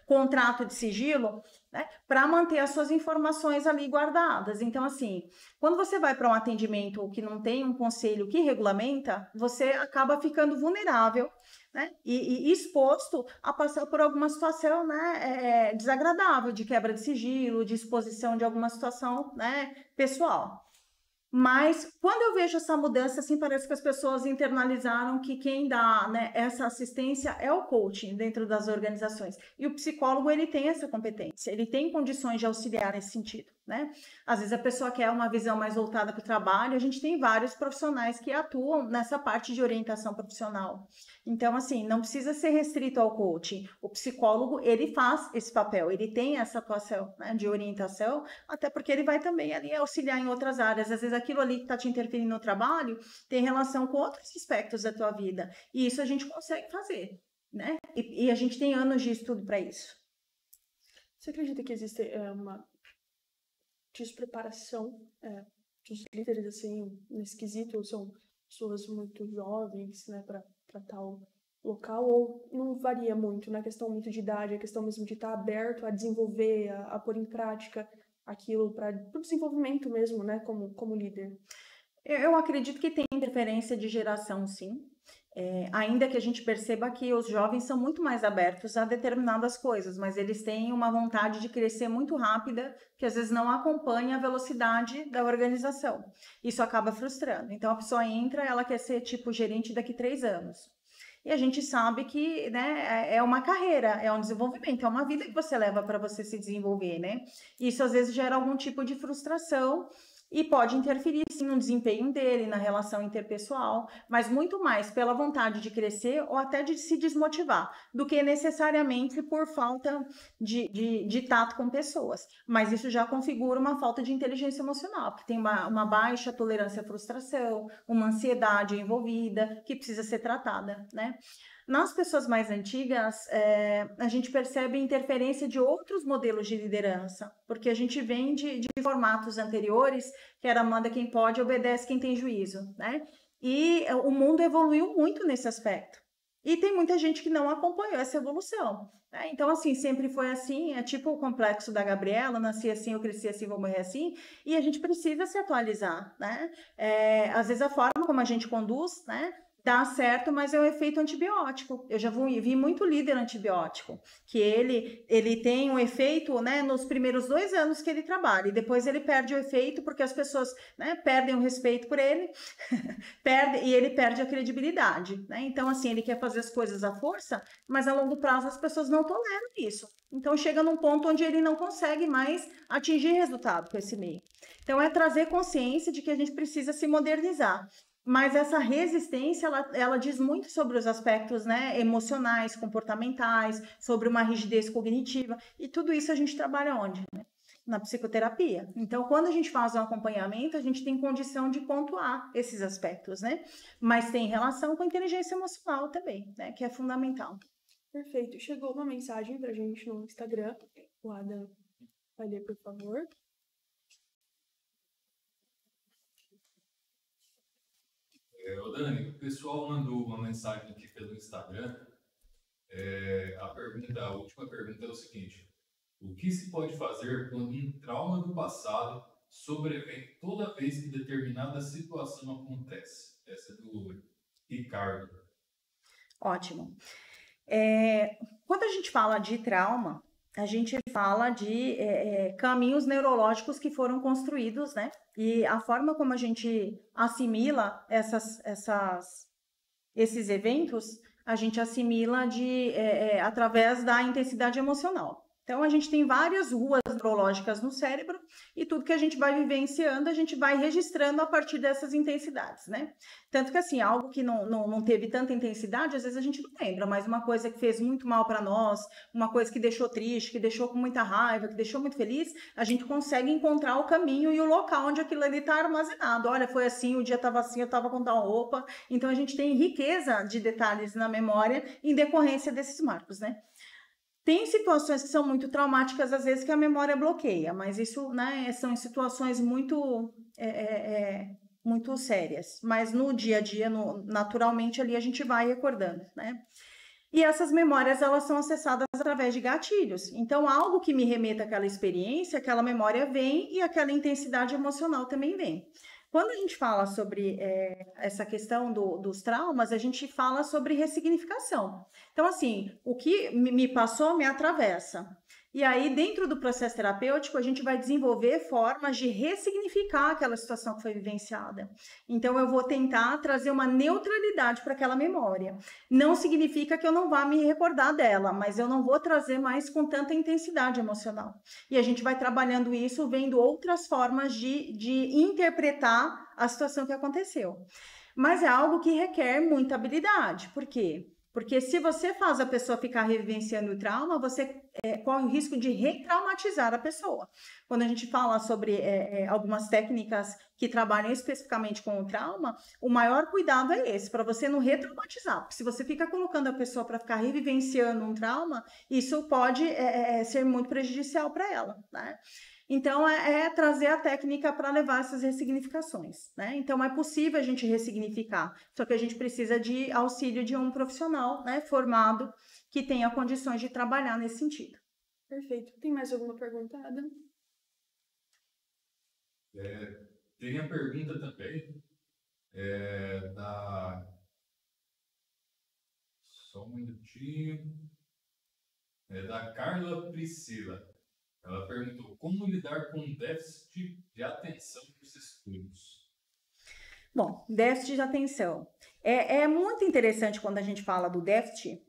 contrato de sigilo, né, para manter as suas informações ali guardadas. Então, assim, quando você vai para um atendimento que não tem um conselho que regulamenta, você acaba ficando vulnerável, né, e exposto a passar por alguma situação, né, desagradável, de quebra de sigilo, de exposição de alguma situação, né, pessoal. Mas quando eu vejo essa mudança, assim, parece que as pessoas internalizaram que quem dá, né, essa assistência é o coaching dentro das organizações. E o psicólogo, ele tem essa competência, ele tem condições de auxiliar nesse sentido, né? Às vezes a pessoa quer uma visão mais voltada para o trabalho, a gente tem vários profissionais que atuam nessa parte de orientação profissional. Então, assim, não precisa ser restrito ao coaching. O psicólogo, ele faz esse papel, ele tem essa atuação, né, de orientação, até porque ele vai também ali auxiliar em outras áreas. Às vezes aquilo ali que está te interferindo no trabalho tem relação com outros aspectos da tua vida. E isso a gente consegue fazer, né? E a gente tem anos de estudo para isso. Você acredita que existe uma despreparação dos líderes, assim, nesse quesito? Ou são pessoas muito jovens, né, para tal local? Ou não varia muito na questão muito de idade, a questão mesmo de estar aberto a desenvolver, a pôr em prática aquilo para o desenvolvimento mesmo, né, como líder? Eu acredito que tem interferência de geração, sim. Ainda que a gente perceba que os jovens são muito mais abertos a determinadas coisas, mas eles têm uma vontade de crescer muito rápida, que às vezes não acompanha a velocidade da organização. Isso acaba frustrando. Então, a pessoa entra, ela quer ser tipo gerente daqui 3 anos. E a gente sabe que, né, é uma carreira, é um desenvolvimento, é uma vida que você leva para você se desenvolver, né? Isso às vezes gera algum tipo de frustração e pode interferir sim no desempenho dele, na relação interpessoal, mas muito mais pela vontade de crescer ou até de se desmotivar, do que necessariamente por falta de tato com pessoas. Mas isso já configura uma falta de inteligência emocional, porque tem uma baixa tolerância à frustração, uma ansiedade envolvida que precisa ser tratada, né? Nas pessoas mais antigas, a gente percebe interferência de outros modelos de liderança, porque a gente vem de formatos anteriores, que era manda quem pode, obedece quem tem juízo, né? E o mundo evoluiu muito nesse aspecto. E tem muita gente que não acompanhou essa evolução, né? Então, assim, sempre foi assim, é tipo o complexo da Gabriela, nasci assim, eu cresci assim, vou morrer assim, e a gente precisa se atualizar, né? Às vezes a forma como a gente conduz, né? Dá certo, mas é o efeito antibiótico. Eu já vi muito líder antibiótico, que ele tem um efeito, né, nos primeiros 2 anos que ele trabalha, e depois ele perde o efeito porque as pessoas, né, perdem o respeito por ele, e ele perde a credibilidade, né? Então, assim, ele quer fazer as coisas à força, mas a longo prazo as pessoas não toleram isso. Então, chega num ponto onde ele não consegue mais atingir resultado com esse meio. Então, é trazer consciência de que a gente precisa se modernizar. Mas essa resistência, ela diz muito sobre os aspectos, né, emocionais, comportamentais, sobre uma rigidez cognitiva, e tudo isso a gente trabalha onde? Né? Na psicoterapia. Então, quando a gente faz um acompanhamento, a gente tem condição de pontuar esses aspectos, né? Mas tem relação com a inteligência emocional também, né, que é fundamental. Perfeito. Chegou uma mensagem pra gente no Instagram. O Adam vai ler, por favor. Dani, o pessoal mandou uma mensagem aqui pelo Instagram. A última pergunta é o seguinte: o que se pode fazer quando um trauma do passado sobrevém toda vez que determinada situação acontece? Essa é do Ricardo. Ótimo. Quando a gente fala de trauma, a gente fala de caminhos neurológicos que foram construídos, né? E a forma como a gente assimila esses eventos, a gente assimila através da intensidade emocional. Então, a gente tem várias ruas neurológicas no cérebro e tudo que a gente vai vivenciando, a gente vai registrando a partir dessas intensidades, né? Tanto que, assim, algo que não teve tanta intensidade, às vezes a gente não lembra, mas uma coisa que fez muito mal para nós, uma coisa que deixou triste, que deixou com muita raiva, que deixou muito feliz, a gente consegue encontrar o caminho e o local onde aquilo ali está armazenado. Olha, foi assim, o dia estava assim, eu estava com tal roupa. Então, a gente tem riqueza de detalhes na memória em decorrência desses marcos, né? Tem situações que são muito traumáticas, às vezes, que a memória bloqueia, mas isso, né, são em situações muito, muito sérias. Mas no dia a dia, naturalmente, ali a gente vai recordando, né? E essas memórias, elas são acessadas através de gatilhos. Então, algo que me remeta àquela experiência, aquela memória vem e aquela intensidade emocional também vem. Quando a gente fala sobre essa questão dos traumas, a gente fala sobre ressignificação. Então, assim, o que me passou me atravessa. E aí, dentro do processo terapêutico, a gente vai desenvolver formas de ressignificar aquela situação que foi vivenciada. Então, eu vou tentar trazer uma neutralidade para aquela memória. Não significa que eu não vá me recordar dela, mas eu não vou trazer mais com tanta intensidade emocional. E a gente vai trabalhando isso, vendo outras formas de interpretar a situação que aconteceu. Mas é algo que requer muita habilidade. Por quê? Porque se você faz a pessoa ficar revivenciando o trauma, você corre o risco de retraumatizar a pessoa. Quando a gente fala sobre algumas técnicas que trabalham especificamente com o trauma, o maior cuidado é esse, para você não retraumatizar. Porque se você fica colocando a pessoa para ficar revivenciando um trauma, isso pode ser muito prejudicial para ela, né? Então, trazer a técnica para levar essas ressignificações, né? Então, é possível a gente ressignificar, só que a gente precisa de auxílio de um profissional, né, formado, que tenha condições de trabalhar nesse sentido. Perfeito. Tem mais alguma pergunta, Adam? Tem a pergunta também Só um minutinho. Da Carla Priscila. Ela perguntou: como lidar com déficit de atenção nos estudos? Bom, déficit de atenção. É muito interessante quando a gente fala do déficit,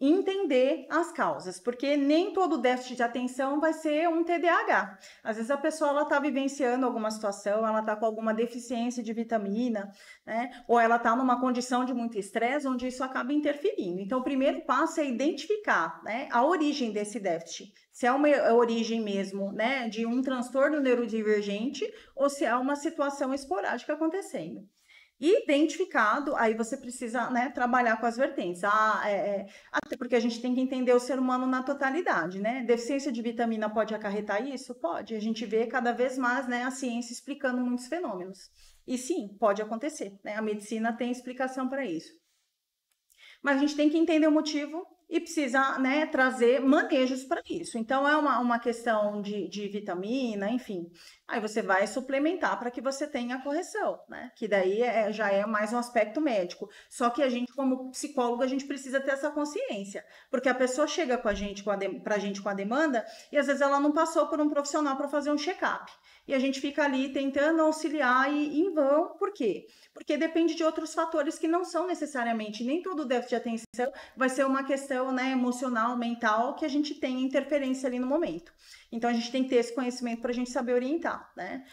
entender as causas, porque nem todo déficit de atenção vai ser um TDAH. Às vezes a pessoa está vivenciando alguma situação, ela está com alguma deficiência de vitamina, né? Ou ela está numa condição de muito estresse, onde isso acaba interferindo. Então, o primeiro passo é identificar, né, a origem desse déficit. Se é uma origem mesmo, né, de um transtorno neurodivergente ou se é uma situação esporádica acontecendo. Identificado, aí você precisa, né, trabalhar com as vertentes. Até porque a gente tem que entender o ser humano na totalidade, né? Deficiência de vitamina pode acarretar isso? Pode. A gente vê cada vez mais, né, a ciência explicando muitos fenômenos. E sim, pode acontecer, né? A medicina tem explicação para isso. Mas a gente tem que entender o motivo e precisa, né, trazer manejos para isso. Então, é uma questão de vitamina, enfim. Aí você vai suplementar para que você tenha a correção, né? Que daí já é mais um aspecto médico. Só que a gente, como psicólogo, a gente precisa ter essa consciência. Porque a pessoa chega com a gente, pra gente com a demanda, e às vezes ela não passou por um profissional para fazer um check-up. E a gente fica ali tentando auxiliar e em vão. Por quê? Porque depende de outros fatores que não são necessariamente, nem todo déficit de atenção vai ser uma questão, né, emocional, mental, que a gente tem interferência ali no momento. Então, a gente tem que ter esse conhecimento para a gente saber orientar, né?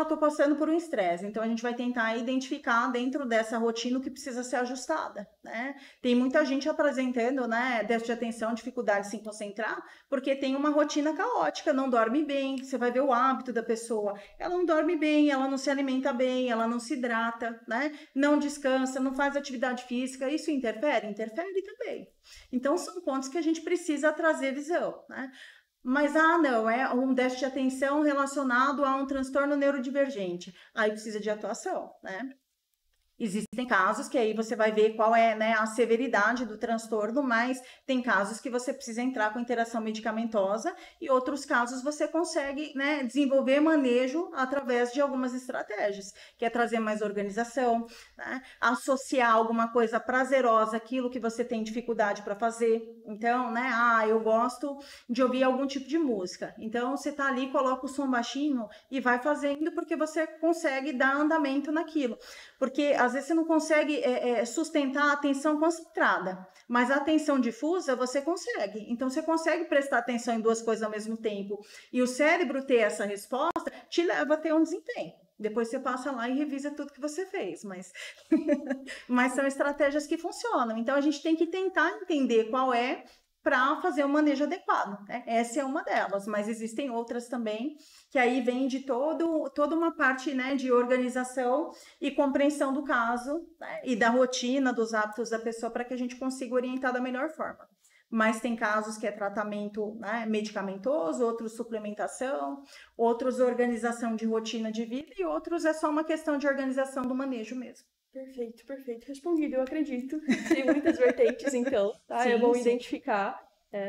Tô passando por um estresse. Então, a gente vai tentar identificar dentro dessa rotina o que precisa ser ajustada, né? Tem muita gente apresentando, né, déficit de atenção, dificuldade de se concentrar, porque tem uma rotina caótica, não dorme bem. Você vai ver o hábito da pessoa. Ela não dorme bem, ela não se alimenta bem, ela não se hidrata, né? Não descansa, não faz atividade física. Isso interfere? Interfere também. Então, são pontos que a gente precisa trazer visão, né? Mas, não, é um déficit de atenção relacionado a um transtorno neurodivergente. Aí precisa de atuação, né? Existem casos que aí você vai ver qual é, né, a severidade do transtorno, mas tem casos que você precisa entrar com interação medicamentosa e outros casos você consegue, né, desenvolver manejo através de algumas estratégias, que é trazer mais organização, né, associar alguma coisa prazerosa àquilo que você tem dificuldade para fazer. Então, né, eu gosto de ouvir algum tipo de música. Então, você tá ali, coloca o som baixinho e vai fazendo porque você consegue dar andamento naquilo. Porque às vezes você não consegue sustentar a atenção concentrada, mas a atenção difusa você consegue. Então você consegue prestar atenção em duas coisas ao mesmo tempo. E o cérebro ter essa resposta te leva a ter um desempenho. Depois você passa lá e revisa tudo que você fez, mas são estratégias que funcionam. Então a gente tem que tentar entender qual é para fazer o manejo adequado, né? Essa é uma delas, mas existem outras também, que aí vem de toda uma parte, né, de organização e compreensão do caso, né, e da rotina, dos hábitos da pessoa, para que a gente consiga orientar da melhor forma. Mas tem casos que é tratamento, né, medicamentoso, outros suplementação, outros organização de rotina de vida e outros é só uma questão de organização do manejo mesmo. Perfeito, perfeito. Respondido, eu acredito. Tem muitas vertentes, então, tá? Sim, é bom sim. identificar,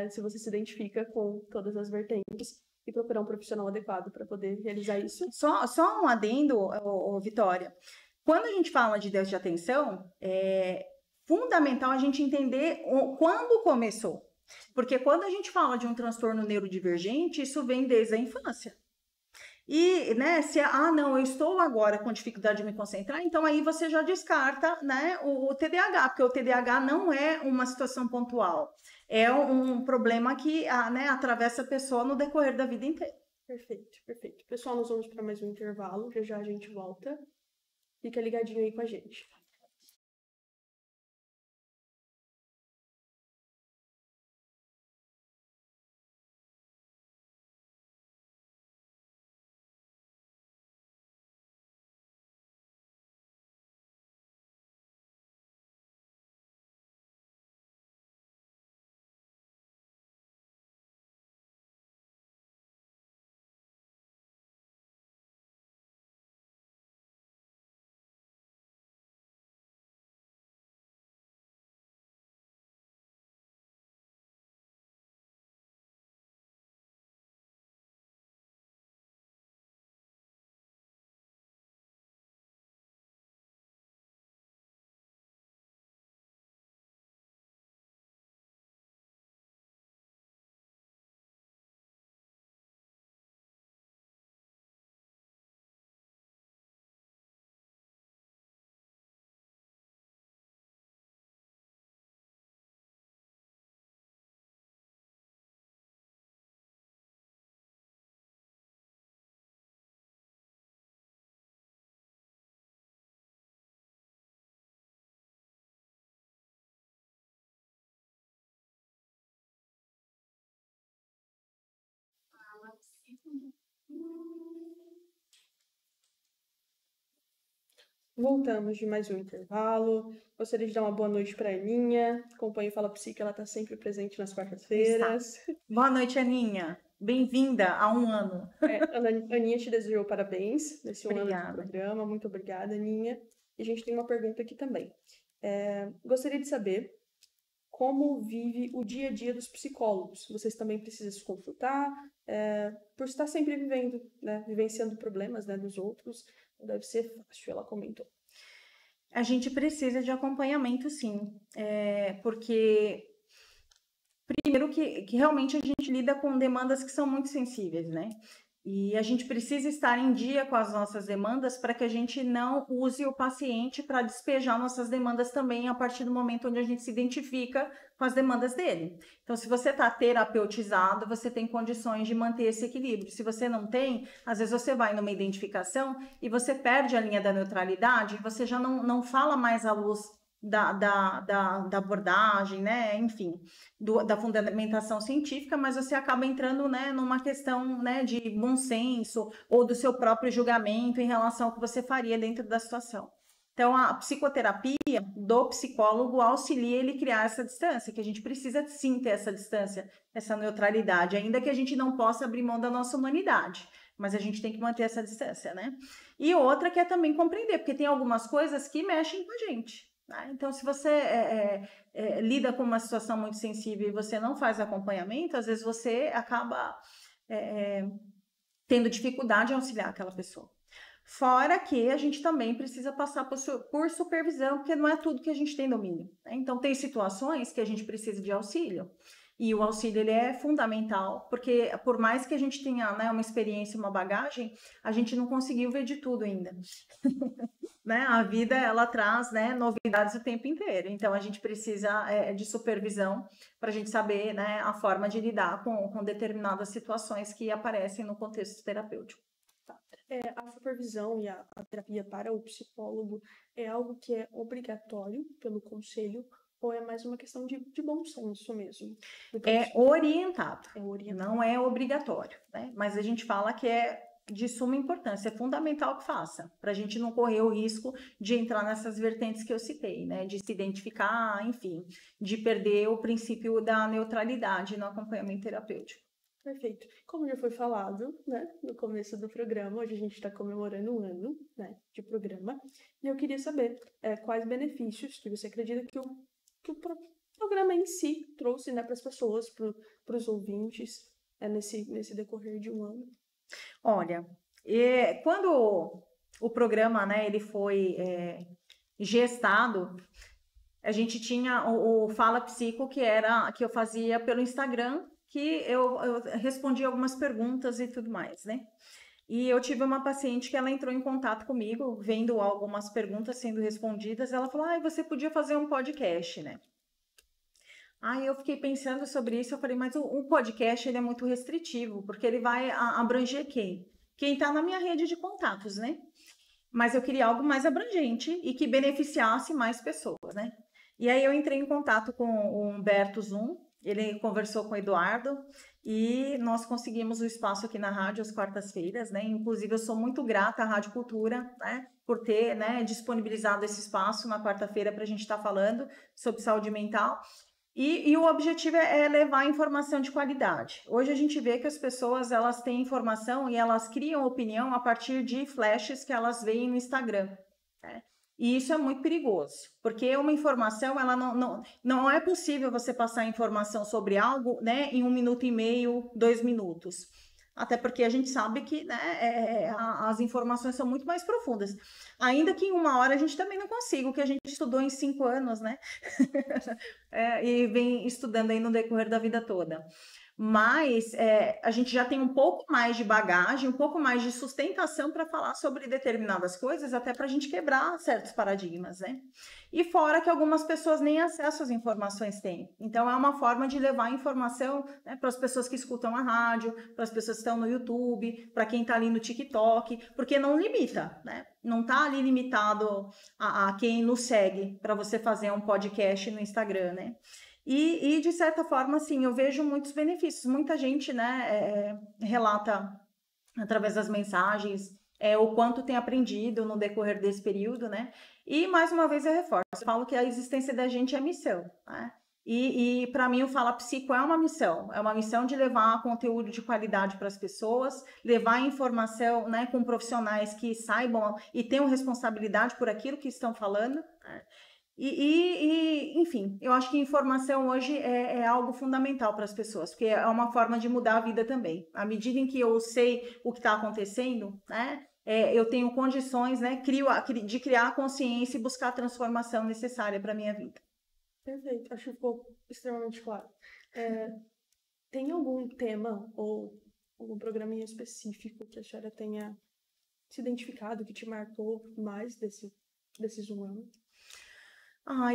se você se identifica com todas as vertentes e procurar um profissional adequado para poder realizar isso. Só um adendo, Vitória. Quando a gente fala de déficit de atenção, é fundamental a gente entender quando começou. Porque quando a gente fala de um transtorno neurodivergente, isso vem desde a infância. E, né, não, eu estou agora com dificuldade de me concentrar, então aí você já descarta, né, o TDAH, porque o TDAH não é uma situação pontual, é um problema que, né, atravessa a pessoa no decorrer da vida inteira. Perfeito, perfeito. Pessoal, nós vamos para mais um intervalo, já já a gente volta. Fica ligadinho aí com a gente. Voltamos de mais um intervalo. Gostaria de dar uma boa noite para a Aninha. Acompanhe o Fala Psi, que ela está sempre presente nas quartas-feiras. Boa noite, Aninha. Bem-vinda a um ano. A Aninha te desejou parabéns nesse ano de Obrigada. programa. Muito obrigada, Aninha. E a gente tem uma pergunta aqui também. Gostaria de saber como vive o dia a dia dos psicólogos. Vocês também precisam se consultar, por estar sempre vivendo, né, vivenciando problemas, né, dos outros. Não deve ser fácil, ela comentou. A gente precisa de acompanhamento, sim, porque primeiro que realmente a gente lida com demandas que são muito sensíveis, né? E a gente precisa estar em dia com as nossas demandas para que a gente não use o paciente para despejar nossas demandas também a partir do momento onde a gente se identifica com as demandas dele. Então, se você está terapeutizado, você tem condições de manter esse equilíbrio. Se você não tem, às vezes você vai numa identificação e você perde a linha da neutralidade, você já não fala mais à luz da abordagem, né? Enfim, da fundamentação científica, mas você acaba entrando, né, numa questão, né, de bom senso ou do seu próprio julgamento em relação ao que você faria dentro da situação. Então, a psicoterapia do psicólogo auxilia ele a criar essa distância, que a gente precisa sim ter essa distância, essa neutralidade, ainda que a gente não possa abrir mão da nossa humanidade, mas a gente tem que manter essa distância, né? E outra que é também compreender, porque tem algumas coisas que mexem com a gente. Então, se você lida com uma situação muito sensível e você não faz acompanhamento, às vezes você acaba tendo dificuldade em auxiliar aquela pessoa. Fora que a gente também precisa passar por supervisão, porque não é tudo que a gente tem domínio. Então, tem situações que a gente precisa de auxílio. E o auxílio ele é fundamental, porque por mais que a gente tenha, né, uma experiência, uma bagagem, a gente não conseguiu ver de tudo ainda. Né? A vida ela traz, né, novidades o tempo inteiro, então a gente precisa de supervisão para a gente saber, né, a forma de lidar com determinadas situações que aparecem no contexto terapêutico. A supervisão e a terapia para o psicólogo é algo que é obrigatório pelo conselho ou é mais uma questão de bom senso mesmo? É orientado, orientado, não é obrigatório, né? Mas a gente fala que é de suma importância, é fundamental que faça, para a gente não correr o risco de entrar nessas vertentes que eu citei, né? De se identificar, enfim, de perder o princípio da neutralidade no acompanhamento terapêutico. Perfeito. Como já foi falado, né, no começo do programa, hoje a gente está comemorando um ano, né, de programa, e eu queria saber quais benefícios que você acredita que o programa em si trouxe, né, para as pessoas, para os ouvintes, nesse decorrer de um ano. Olha, quando o programa, né, ele foi gestado, a gente tinha o Fala Psico, que eu fazia pelo Instagram, que eu respondia algumas perguntas e tudo mais, né? E eu tive uma paciente que ela entrou em contato comigo, vendo algumas perguntas sendo respondidas, ela falou, você podia fazer um podcast, né? Aí eu fiquei pensando sobre isso, eu falei, mas o podcast ele é muito restritivo, porque ele vai abranger quem? Quem está na minha rede de contatos, né? Mas eu queria algo mais abrangente e que beneficiasse mais pessoas, né? E aí eu entrei em contato com o Humberto Zoom, ele conversou com o Eduardo e nós conseguimos o espaço aqui na rádio às quartas-feiras, né? Inclusive eu sou muito grata à Rádio Cultura, né? Por ter, né, disponibilizado esse espaço na quarta-feira para a gente estar falando sobre saúde mental. E o objetivo é levar informação de qualidade. Hoje a gente vê que as pessoas elas têm informação e elas criam opinião a partir de flashes que elas veem no Instagram, né? E isso é muito perigoso, porque uma informação, ela não é possível você passar informação sobre algo, né, em 1 minuto e meio, 2 minutos. Até porque a gente sabe que, né, as informações são muito mais profundas. Ainda que em 1 hora a gente também não consiga, o que a gente estudou em 5 anos, né? E vem estudando aí no decorrer da vida toda. Mas a gente já tem um pouco mais de bagagem, um pouco mais de sustentação para falar sobre determinadas coisas, até para a gente quebrar certos paradigmas, né? E fora que algumas pessoas nem acesso às informações têm. Então, é uma forma de levar informação, né, para as pessoas que escutam a rádio, para as pessoas que estão no YouTube, para quem está ali no TikTok, porque não limita, né? Não está ali limitado a quem nos segue para você fazer um podcast no Instagram, né? E de certa forma, assim, eu vejo muitos benefícios. Muita gente, né, relata através das mensagens o quanto tem aprendido no decorrer desse período, né? E, mais uma vez, eu reforço, eu falo que a existência da gente é missão, né? E para mim, o Fala Psico é uma missão de levar conteúdo de qualidade para as pessoas, levar informação, né, com profissionais que saibam e tenham responsabilidade por aquilo que estão falando, né? Enfim, eu acho que informação hoje é algo fundamental para as pessoas, porque é uma forma de mudar a vida também. À medida em que eu sei o que está acontecendo, né, eu tenho condições, né, de criar consciência e buscar a transformação necessária para a minha vida. Perfeito, acho que ficou extremamente claro. Tem algum tema ou algum programa em específico que a senhora tenha se identificado, que te marcou mais desses um ano?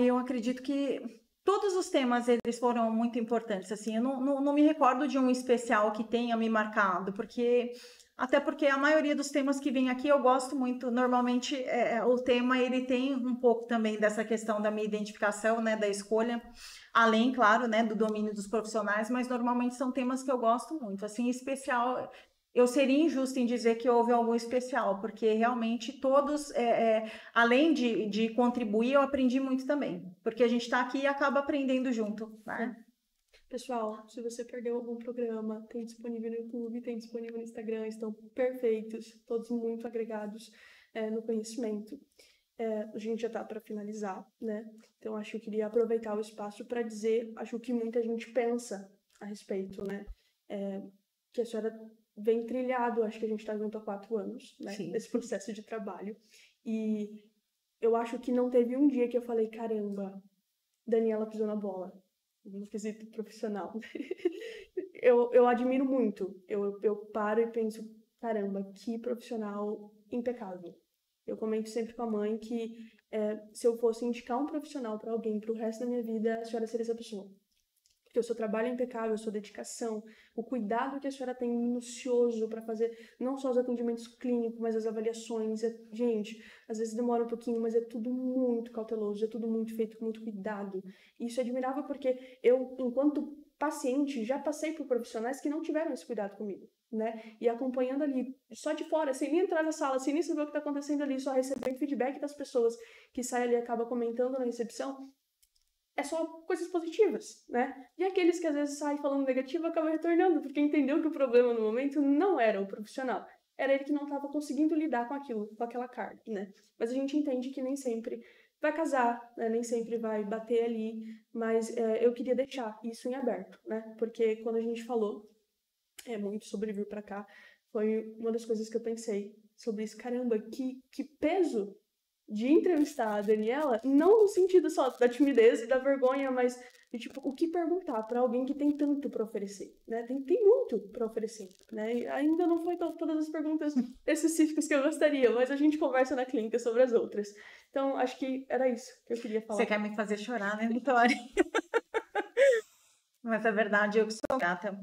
Eu acredito que todos os temas eles foram muito importantes, assim, eu não me recordo de um especial que tenha me marcado, até porque a maioria dos temas que vem aqui eu gosto muito, normalmente o tema ele tem um pouco também dessa questão da minha identificação, né, da escolha, além, claro, né, do domínio dos profissionais, mas normalmente são temas que eu gosto muito, assim, especial. Eu seria injusta em dizer que houve algum especial, porque realmente todos, além de contribuir, eu aprendi muito também. Porque a gente está aqui e acaba aprendendo junto, né? Pessoal, se você perdeu algum programa, tem disponível no YouTube, tem disponível no Instagram, estão perfeitos, todos muito agregados no conhecimento. A gente já está para finalizar, né? Então, acho que eu queria aproveitar o espaço para dizer, acho que muita gente pensa a respeito, né? Que a senhora vem trilhado, acho que a gente está junto há 4 anos, né? Sim. Nesse processo de trabalho. E eu acho que não teve um dia que eu falei, caramba, Daniela pisou na bola, no quesito profissional. eu admiro muito. Eu paro e penso, caramba, que profissional impecável. Eu comento sempre com a mãe que se eu fosse indicar um profissional para alguém para o resto da minha vida, a senhora seria essa pessoa. Porque o seu trabalho é impecável, a sua dedicação, o cuidado que a senhora tem minucioso para fazer não só os atendimentos clínicos, mas as avaliações. Gente, às vezes demora um pouquinho, mas é tudo muito cauteloso, é tudo muito feito com muito cuidado. E isso é admirável porque eu, enquanto paciente, já passei por profissionais que não tiveram esse cuidado comigo, né? E acompanhando ali, só de fora, sem nem entrar na sala, sem nem saber o que está acontecendo ali, só recebendo feedback das pessoas que saem ali e acabam comentando na recepção, é só coisas positivas, né? E aqueles que às vezes saem falando negativo acabam retornando, porque entendeu que o problema no momento não era o profissional, era ele que não estava conseguindo lidar com aquilo, com aquela carga, né? Mas a gente entende que nem sempre vai casar, né? Nem sempre vai bater ali, mas eu queria deixar isso em aberto, né? Porque quando a gente falou muito sobre vir para cá, foi uma das coisas que eu pensei sobre isso. Caramba, que peso de entrevistar a Daniela, não no sentido só da timidez e da vergonha, mas de, tipo, o que perguntar para alguém que tem tanto para oferecer, né? Tem muito para oferecer, né? E ainda não foi todas as perguntas específicas que eu gostaria, mas a gente conversa na clínica sobre as outras. Então, acho que era isso que eu queria falar. Você quer me fazer chorar, né, Vitória? Mas é verdade, eu que sou grata.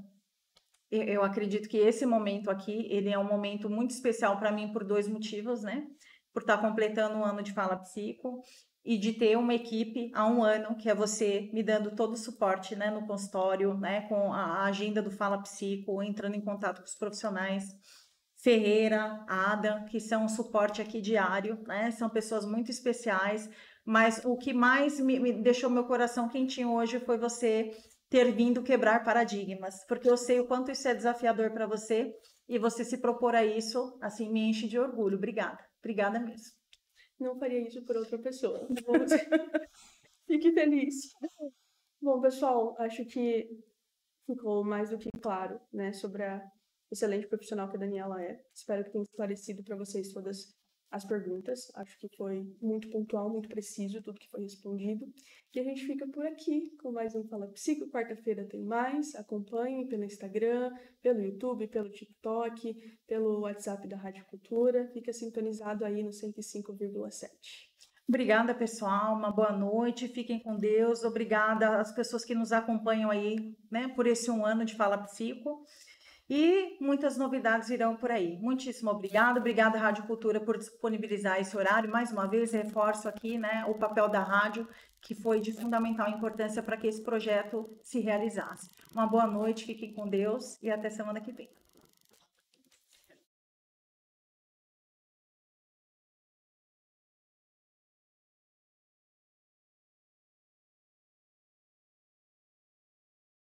Eu acredito que esse momento aqui, ele é um momento muito especial para mim por 2 motivos, né? Por estar completando um ano de Fala Psico e de ter uma equipe há 1 ano, que é você me dando todo o suporte, né, no consultório, né, com a agenda do Fala Psico, entrando em contato com os profissionais, Ferreira, Ada, que são um suporte aqui diário, né, são pessoas muito especiais, mas o que mais me deixou meu coração quentinho hoje foi você ter vindo quebrar paradigmas, porque eu sei o quanto isso é desafiador para você, e você se propor a isso, assim, me enche de orgulho. Obrigada. Obrigada mesmo. Não faria isso por outra pessoa. Fique feliz. Bom, pessoal, acho que ficou mais do que claro, né, sobre a excelente profissional que a Daniela é. Espero que tenha esclarecido para vocês todas as perguntas. Acho que foi muito pontual, muito preciso tudo que foi respondido. E a gente fica por aqui com mais um Fala Psico. Quarta-feira tem mais. Acompanhem pelo Instagram, pelo YouTube, pelo TikTok, pelo WhatsApp da Rádio Cultura. Fica sintonizado aí no 105,7. Obrigada, pessoal. Uma boa noite. Fiquem com Deus. Obrigada às pessoas que nos acompanham aí, né, por esse 1 ano de Fala Psico. E muitas novidades virão por aí. Muitíssimo obrigada. Obrigada, Rádio Cultura, por disponibilizar esse horário. Mais uma vez, reforço aqui, né, o papel da rádio, que foi de fundamental importância para que esse projeto se realizasse. Uma boa noite, fiquem com Deus e até semana que vem.